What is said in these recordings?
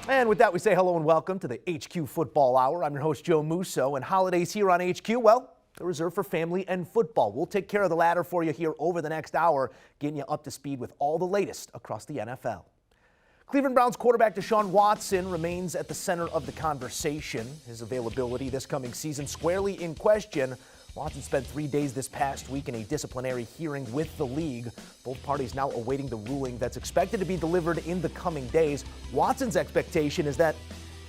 And with that, we say hello and welcome to the HQ Football Hour. I'm your host, Joe Musso, and holidays here on HQ, well, they're reserved for family and football. We'll take care of the latter for you here over the next hour, getting you up to speed with all the latest across the NFL. Cleveland Browns quarterback Deshaun Watson remains at the center of the conversation. His availability this coming season squarely in question. Watson spent 3 days this past week in a disciplinary hearing with the league. Both parties now awaiting the ruling that's expected to be delivered in the coming days. Watson's expectation is that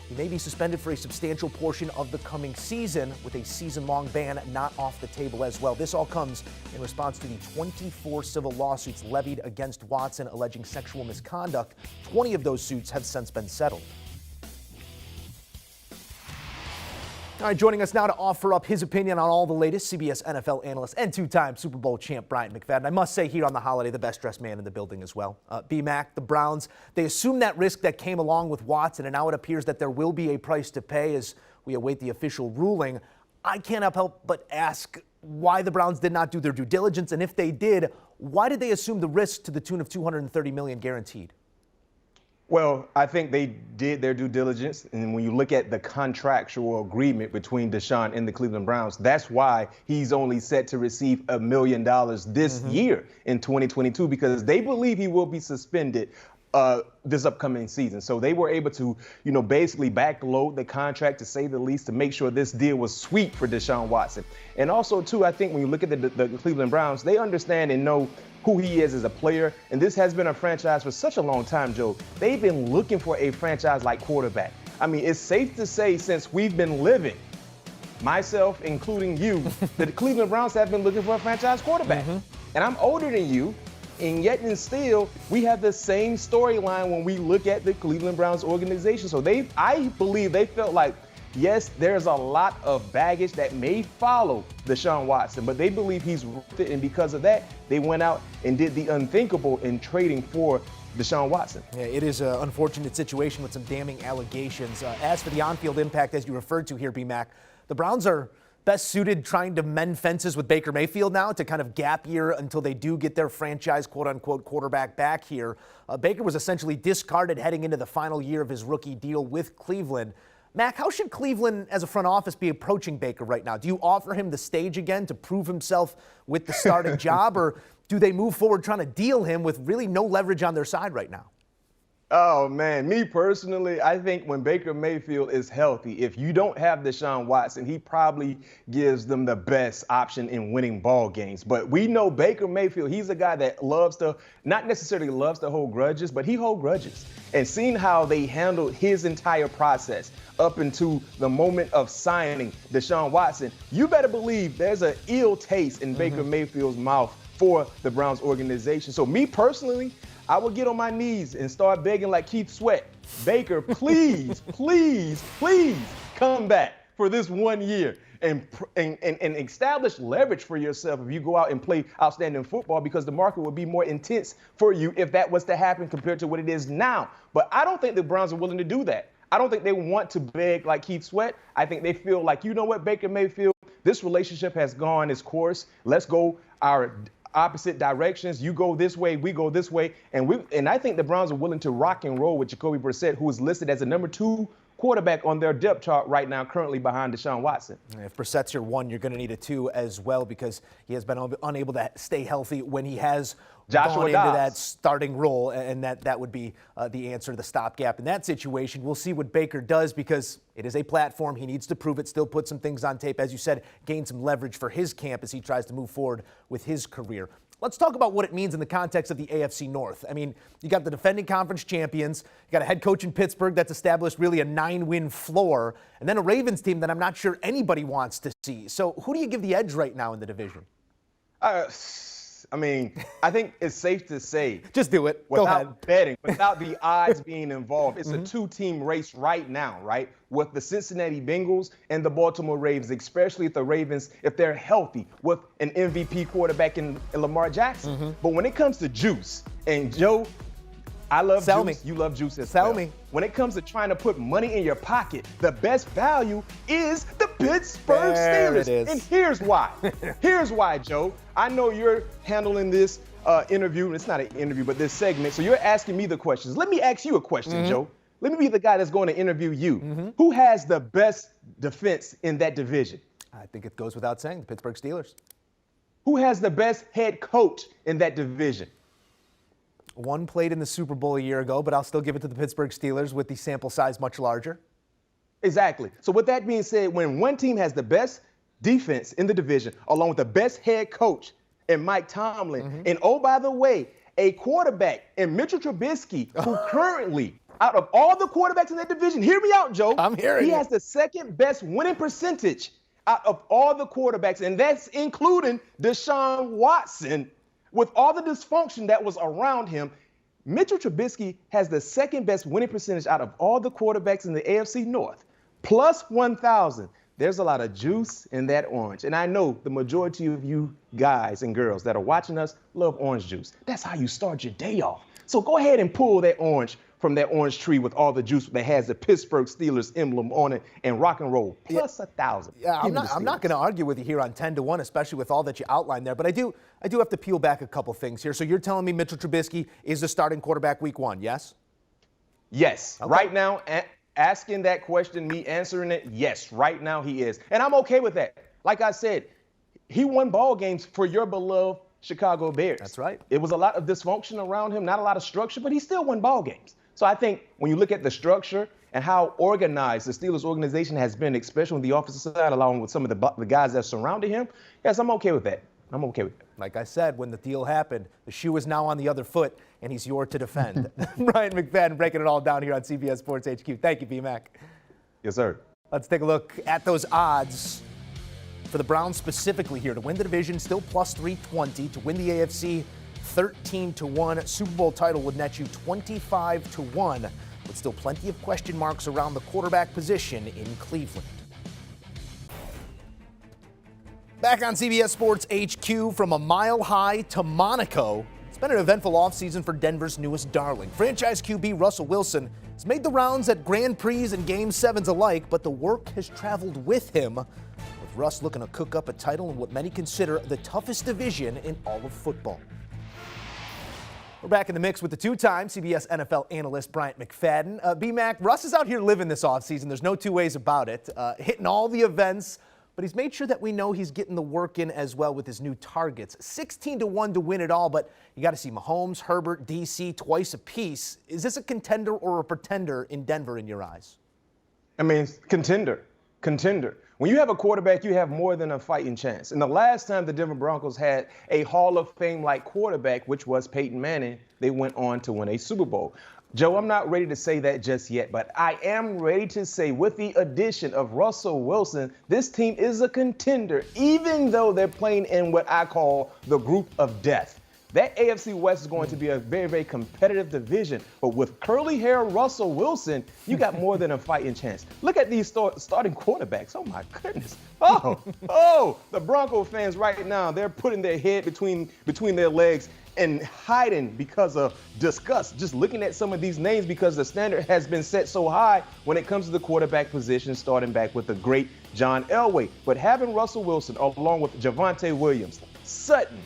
he may be suspended for a substantial portion of the coming season, with a season-long ban not off the table as well. This all comes in response to the 24 civil lawsuits levied against Watson alleging sexual misconduct. 20 of those suits have since been settled. All right, joining us now to offer up his opinion on all the latest, CBS NFL analyst and two-time Super Bowl champ Bryant McFadden. I must say here on the holiday, the best-dressed man in the building as well. B-Mac, the Browns, they assumed that risk that came along with Watson, and now it appears that there will be a price to pay as we await the official ruling. I can't help but ask why the Browns did not do their due diligence, and if they did, why did they assume the risk to the tune of $230 million guaranteed? Well, I think they did their due diligence, and when you look at the contractual agreement between Deshaun and the Cleveland Browns, that's why he's only set to receive $1 million this year in 2022, because they believe he will be suspended this upcoming season. So they were able to, basically backload the contract, to say the least, to make sure this deal was sweet for Deshaun Watson. And also, too, I think when you look at the Cleveland Browns, they understand and know who he is as a player. And this has been a franchise for such a long time, Joe. They've been looking for a franchise-like quarterback. I mean, it's safe to say since we've been living, myself including you, that the Cleveland Browns have been looking for a franchise quarterback. And I'm older than you, and yet and still, we have the same storyline when we look at the Cleveland Browns organization. So I believe they felt like, yes, there's a lot of baggage that may follow Deshaun Watson, but they believe he's worth it, and because of that, they went out and did the unthinkable in trading for Deshaun Watson. Yeah, it is an unfortunate situation with some damning allegations. As for the on-field impact, as you referred to here, B-Mac, the Browns are best suited trying to mend fences with Baker Mayfield now to kind of gap year until they do get their franchise quote-unquote quarterback back here. Baker was essentially discarded heading into the final year of his rookie deal with Cleveland. Mac, how should Cleveland as a front office be approaching Baker right now? Do you offer him the stage again to prove himself with the starting job, or do they move forward trying to deal him with really no leverage on their side right now? Oh, man, me personally, I think when Baker Mayfield is healthy, if you don't have Deshaun Watson, he probably gives them the best option in winning ball games. But we know Baker Mayfield, he's a guy that not necessarily loves to hold grudges, but he holds grudges. And seeing how they handled his entire process up into the moment of signing Deshaun Watson, you better believe there's an ill taste in Baker Mayfield's mouth for the Browns organization. So me personally, I would get on my knees and start begging like Keith Sweat, Baker, please, please, please come back for this 1 year and establish leverage for yourself if you go out and play outstanding football, because the market would be more intense for you if that was to happen compared to what it is now. But I don't think the Browns are willing to do that. I don't think they want to beg like Keith Sweat. I think they feel like, you know what, Baker Mayfield, this relationship has gone its course. Let's go our opposite directions. You go this way, we go this way. And I think the Browns are willing to rock and roll with Jacoby Brissett, who is listed as a number 2 quarterback on their depth chart right now, currently behind Deshaun Watson. If Brissett's your 1, you're going to need a 2 as well, because he has been unable to stay healthy when he has gone into that starting role, and that would be the answer to the stopgap in that situation. We'll see what Baker does, because it is a platform. He needs to prove it, still put some things on tape, as you said, gain some leverage for his camp as he tries to move forward with his career. Let's talk about what it means in the context of the AFC North. I mean, you got the defending conference champions, you got a head coach in Pittsburgh that's established really a 9-win floor, and then a Ravens team that I'm not sure anybody wants to see. So who do you give the edge right now in the division? I mean, I think it's safe to say. Just do it. Go ahead. Without betting, without the odds being involved, it's a 2-team race right now, right? With the Cincinnati Bengals and the Baltimore Ravens, especially if the Ravens, if they're healthy with an MVP quarterback in Lamar Jackson. But when it comes to juice, and Joe, I love juice. You love juice as well. Sell me. When it comes to trying to put money in your pocket, the best value is the Pittsburgh Steelers. It is. And here's why. Here's why, Joe. I know you're handling this interview. It's not an interview, but this segment. So you're asking me the questions. Let me ask you a question, Joe. let me be the guy that's going to interview you. Who has the best defense in that division? I think it goes without saying, the Pittsburgh Steelers. Who has the best head coach in that division? One played in the Super Bowl a year ago, but I'll still give it to the Pittsburgh Steelers with the sample size much larger. Exactly. So with that being said, when one team has the best defense in the division, along with the best head coach and Mike Tomlin, and oh, by the way, a quarterback in Mitchell Trubisky, who currently, out of all the quarterbacks in that division, hear me out, Joe. I'm hearing He you. has the second best winning percentage out of all the quarterbacks, and that's including Deshaun Watson. With all the dysfunction that was around him, Mitchell Trubisky has the second best winning percentage out of all the quarterbacks in the AFC North, plus 1,000. There's a lot of juice in that orange. And I know the majority of you guys and girls that are watching us love orange juice. That's how you start your day off. So go ahead and pull that orange from that orange tree with all the juice that has the Pittsburgh Steelers emblem on it and rock and roll, plus 1,000. Yeah, I'm not going to argue with you here on 10-1, especially with all that you outlined there. But I do have to peel back a couple things here. So you're telling me Mitchell Trubisky is the starting quarterback week 1, yes? Yes. Okay. Right now, asking that question, me answering it, yes, right now he is. And I'm okay with that. Like I said, he won ball games for your beloved Chicago Bears. That's right. It was a lot of dysfunction around him, not a lot of structure, but he still won ball games. So I think when you look at the structure and how organized the Steelers organization has been, especially on the offensive side, along with some of the guys that surrounded him, yes, I'm okay with that. I'm okay with that. Like I said, when the deal happened, the shoe is now on the other foot, and he's yours to defend. Bryant McFadden breaking it all down here on CBS Sports HQ. Thank you, B-Mac. Yes, sir. Let's take a look at those odds for the Browns specifically here. To win the division, still plus 320. To win the AFC, 13-1. Super Bowl title would net you 25-1, with still plenty of question marks around the quarterback position in Cleveland. Back on CBS Sports HQ, from a mile high to Monaco, it's been an eventful offseason for Denver's newest darling. Franchise QB Russell Wilson has made the rounds at Grand Prix and Game 7s alike, but the work has traveled with him, with Russ looking to cook up a title in what many consider the toughest division in all of football. We're back in the mix with the two-time CBS NFL analyst Bryant McFadden. B-Mac, Russ is out here living this offseason. There's no two ways about it. Hitting all the events, but he's made sure that we know he's getting the work in as well with his new targets. 16-1 to win it all, but you got to see Mahomes, Herbert, DC twice apiece. Is this a contender or a pretender in Denver in your eyes? I mean, contender. When you have a quarterback, you have more than a fighting chance. And the last time the Denver Broncos had a Hall of Fame-like quarterback, which was Peyton Manning, they went on to win a Super Bowl. Joe, I'm not ready to say that just yet, but I am ready to say with the addition of Russell Wilson, this team is a contender, even though they're playing in what I call the group of death. That AFC West is going to be a very, very competitive division. But with curly hair Russell Wilson, you got more than a fighting chance. Look at these starting quarterbacks. Oh, my goodness. The Bronco fans right now, they're putting their head between their legs and hiding because of disgust, just looking at some of these names, because the standard has been set so high when it comes to the quarterback position, starting back with the great John Elway. But having Russell Wilson along with Javonte Williams, Sutton,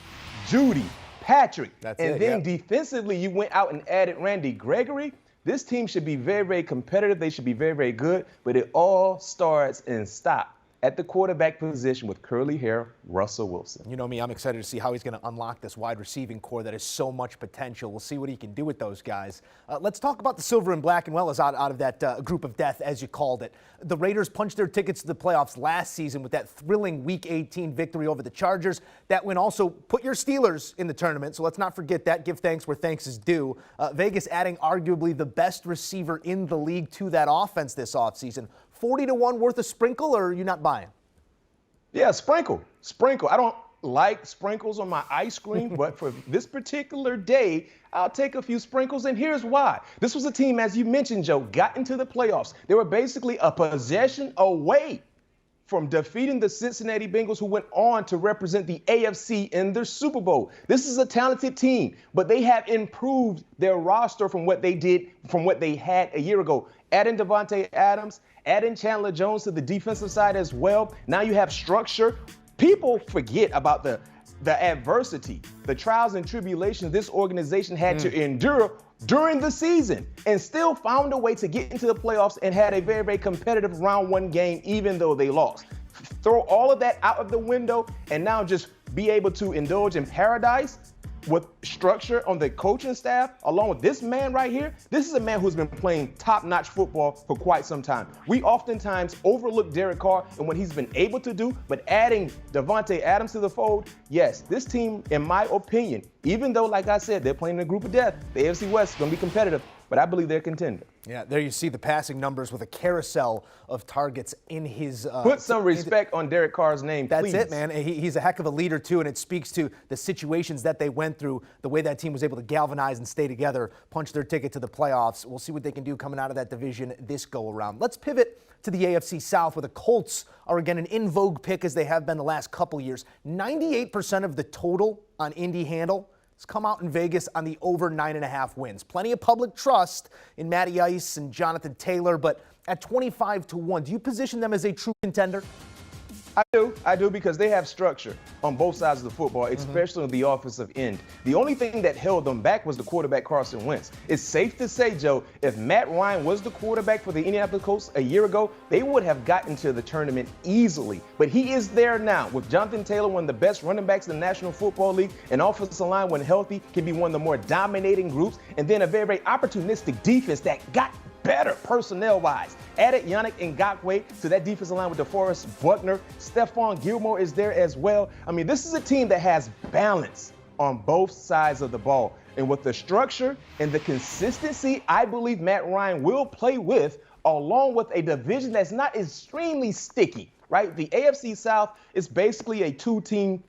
Judy, Patrick, defensively, you went out and added Randy Gregory. This team should be very, very competitive. They should be very, very good. But it all starts and stops at the quarterback position with curly hair Russell Wilson. You know me, I'm excited to see how he's going to unlock this wide receiving core that has so much potential. We'll see what he can do with those guys. Let's talk about the silver and black and well as out of that group of death, as you called it. The Raiders punched their tickets to the playoffs last season with that thrilling Week 18 victory over the Chargers. That win also put your Steelers in the tournament, so let's not forget that. Give thanks where thanks is due. Vegas adding arguably the best receiver in the league to that offense this offseason. 40-1 worth a sprinkle, or are you not buying? Yeah, sprinkle. I don't like sprinkles on my ice cream, but for this particular day, I'll take a few sprinkles, and here's why. This was a team, as you mentioned, Joe, got into the playoffs. They were basically a possession away from defeating the Cincinnati Bengals, who went on to represent the AFC in their Super Bowl. This is a talented team, but they have improved their roster from what they had a year ago. Adding Devontae Adams, adding Chandler Jones to the defensive side as well. Now you have structure. People forget about the adversity, the trials and tribulations this organization had to endure during the season and still found a way to get into the playoffs and had a very, very competitive round one game, even though they lost. Throw all of that out of the window and now just be able to indulge in paradise with structure on the coaching staff, along with this man right here. This is a man who's been playing top-notch football for quite some time. We oftentimes overlook Derek Carr and what he's been able to do, but adding Devontae Adams to the fold, yes, this team, in my opinion, even though, like I said, they're playing in a group of death, the AFC West is going to be competitive, but I believe they're a contender. Yeah, there you see the passing numbers with a carousel of targets in his. Put some respect on Derek Carr's name, please. That's it, man. He's a heck of a leader, too, and it speaks to the situations that they went through, the way that team was able to galvanize and stay together, punch their ticket to the playoffs. We'll see what they can do coming out of that division this go-around. Let's pivot to the AFC South, where the Colts are, again, an in vogue pick as they have been the last couple years. 98% of the total on Indy handle has come out in Vegas on the over 9.5 wins. Plenty of public trust in Matty Ice and Jonathan Taylor, but at 25-1, do you position them as a true contender? I do because they have structure on both sides of the football, especially on the offensive end. The only thing that held them back was the quarterback, Carson Wentz. It's safe to say, Joe, if Matt Ryan was the quarterback for the Indianapolis Colts a year ago, they would have gotten to the tournament easily. But he is there now with Jonathan Taylor, one of the best running backs in the National Football League, an offensive line when healthy can be one of the more dominating groups, and then a very, very opportunistic defense that got better personnel-wise. Added Yannick Ngakoue to that defensive line with DeForest Buckner. Stephon Gilmore is there as well. I mean, this is a team that has balance on both sides of the ball. And with the structure and the consistency, I believe Matt Ryan will play with, along with a division that's not extremely sticky, right? The AFC South is basically a two-team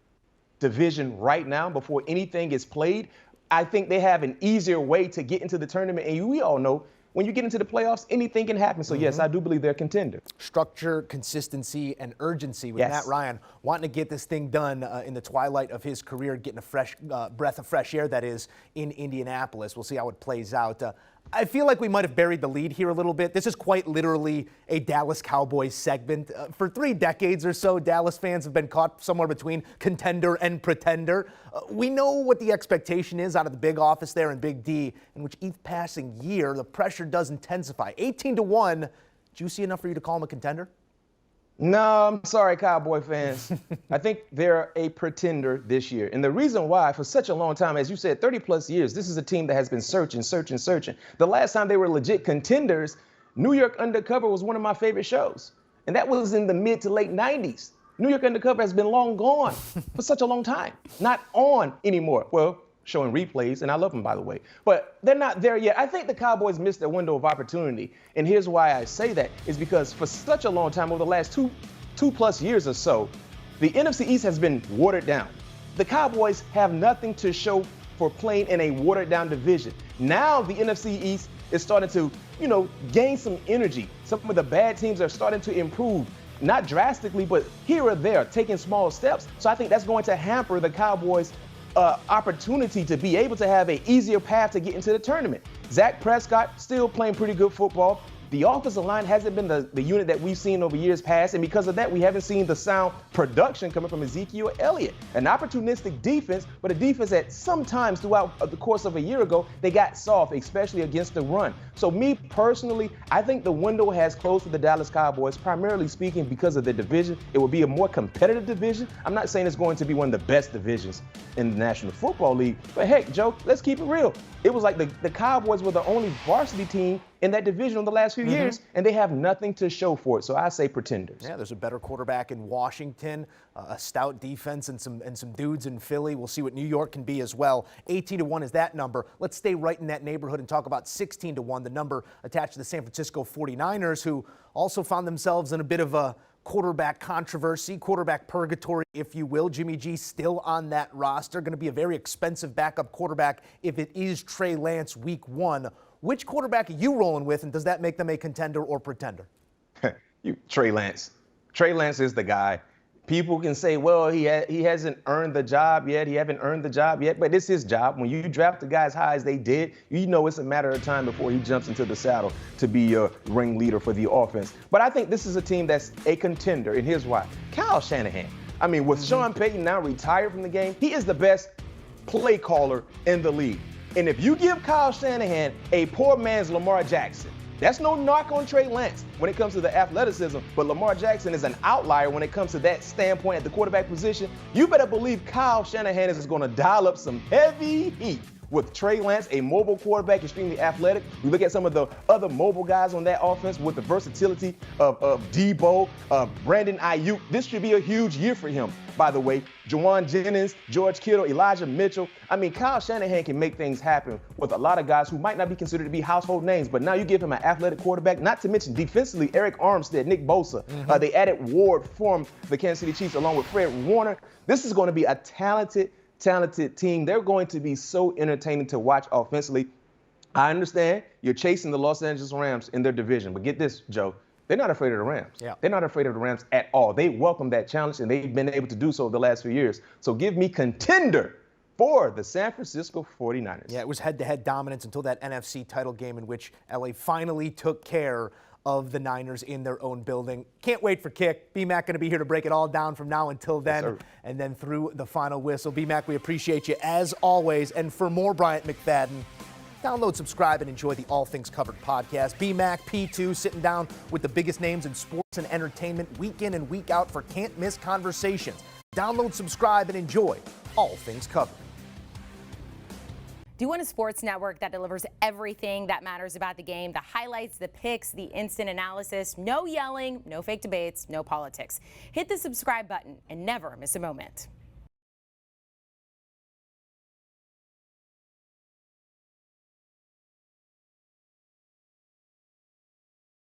division right now before anything is played. I think they have an easier way to get into the tournament. And we all know, when you get into the playoffs, anything can happen. So, yes, I do believe they're a contender. Structure, consistency, and urgency with Matt Ryan wanting to get this thing done in the twilight of his career, getting a fresh breath of fresh air, that is, in Indianapolis. We'll see how it plays out. I feel like we might have buried the lead here a little bit. This is quite literally a Dallas Cowboys segment. For 3 decades or so, Dallas fans have been caught somewhere between contender and pretender. We know what the expectation is out of the big office there in Big D, in which each passing year, the pressure does intensify. 18-1, juicy enough for you to call them a contender? No, I'm sorry, Cowboy fans. I think they're a pretender this year. And the reason why, for such a long time, as you said, 30-plus years, this is a team that has been searching. The last time they were legit contenders, New York Undercover was one of my favorite shows. And that was in the mid to late 90s. New York Undercover has been long gone for such a long time. Not on anymore. Well, showing replays, and I love them, by the way. But they're not there yet. I think the Cowboys missed their window of opportunity. And here's why I say that, is because for such a long time, over the last two plus years or so, the NFC East has been watered down. The Cowboys have nothing to show for playing in a watered down division. Now the NFC East is starting to, gain some energy. Some of the bad teams are starting to improve. Not drastically, but here or there, taking small steps. So I think that's going to hamper the Cowboys' opportunity to be able to have an easier path to get into the tournament. Dak Prescott still playing pretty good football. The offensive line hasn't been the unit that we've seen over years past, and because of that, we haven't seen the sound production coming from Ezekiel Elliott. An opportunistic defense, but a defense that sometimes throughout the course of a year ago, they got soft, especially against the run. So me personally, I think the window has closed for the Dallas Cowboys, primarily speaking because of the division. It will be a more competitive division. I'm not saying it's going to be one of the best divisions in the National Football League, but heck, Joe, let's keep it real. It was like the Cowboys were the only varsity team in that division in the last few years, and they have nothing to show for it. So I say pretenders. Yeah, there's a better quarterback in Washington, a stout defense, and some dudes in Philly. We'll see what New York can be as well. 18-1 is that number. Let's stay right in that neighborhood and talk about 16-1, the number attached to the San Francisco 49ers, who also found themselves in a bit of a quarterback controversy, quarterback purgatory, if you will. Jimmy G still on that roster. Going to be a very expensive backup quarterback if it is Trey Lance week 1. Which quarterback are you rolling with, and does that make them a contender or pretender? Trey Lance. Trey Lance is the guy. People can say, well, he hasn't earned the job yet. He haven't earned the job yet, but it's his job. When you draft the guy as high as they did, it's a matter of time before he jumps into the saddle to be a ringleader for the offense. But I think this is a team that's a contender, and here's why. Kyle Shanahan. I mean, with Sean Payton now retired from the game, he is the best play caller in the league. And if you give Kyle Shanahan a poor man's Lamar Jackson, that's no knock on Trey Lance when it comes to the athleticism, but Lamar Jackson is an outlier when it comes to that standpoint at the quarterback position. You better believe Kyle Shanahan is going to dial up some heavy heat with Trey Lance, a mobile quarterback, extremely athletic. We look at some of the other mobile guys on that offense with the versatility of Debo, Brandon Ayuk. This should be a huge year for him, by the way. Juwan Jennings, George Kittle, Elijah Mitchell. I mean, Kyle Shanahan can make things happen with a lot of guys who might not be considered to be household names, but now you give him an athletic quarterback, not to mention defensively, Eric Armstead, Nick Bosa. They added Ward from the Kansas City Chiefs along with Fred Warner. This is going to be a talented team. They're going to be so entertaining to watch offensively. I understand you're chasing the Los Angeles Rams in their division, but get this, Joe. They're not afraid of the Rams. Yeah. They're not afraid of the Rams at all. They welcome that challenge, and they've been able to do so the last few years. So give me contender for the San Francisco 49ers. Yeah, it was head-to-head dominance until that NFC title game in which LA finally took care of the Niners in their own building. Can't wait for kick. B-Mac going to be here to break it all down from now until then, Yes, and then through the final whistle. B-Mac, we appreciate you as always. And for more Bryant McFadden, download, subscribe, and enjoy the All Things Covered podcast. B-Mac, P2, sitting down with the biggest names in sports and entertainment week in and week out for can't-miss conversations. Download, subscribe, and enjoy All Things Covered. Do you want a sports network that delivers everything that matters about the game? The highlights, the picks, the instant analysis, no yelling, no fake debates, no politics. Hit the subscribe button and never miss a moment.